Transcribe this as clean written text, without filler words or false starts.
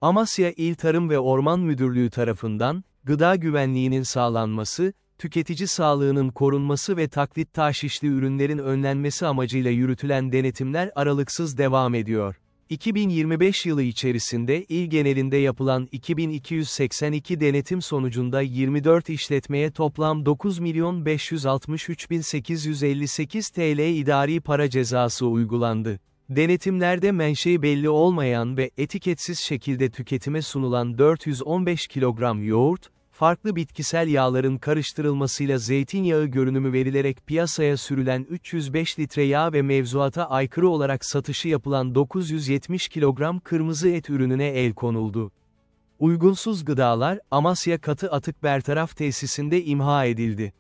Amasya İl Tarım ve Orman Müdürlüğü tarafından, gıda güvenliğinin sağlanması, tüketici sağlığının korunması ve taklit taşişli ürünlerin önlenmesi amacıyla yürütülen denetimler aralıksız devam ediyor. 2025 yılı içerisinde il genelinde yapılan 2282 denetim sonucunda 24 işletmeye toplam 9.563.858 TL idari para cezası uygulandı. Denetimlerde menşei belli olmayan ve etiketsiz şekilde tüketime sunulan 415 kilogram yoğurt, farklı bitkisel yağların karıştırılmasıyla zeytinyağı görünümü verilerek piyasaya sürülen 305 litre yağ ve mevzuata aykırı olarak satışı yapılan 970 kilogram kırmızı et ürününe el konuldu. Uygunsuz gıdalar, Amasya Katı Atık Bertaraf Tesisinde imha edildi.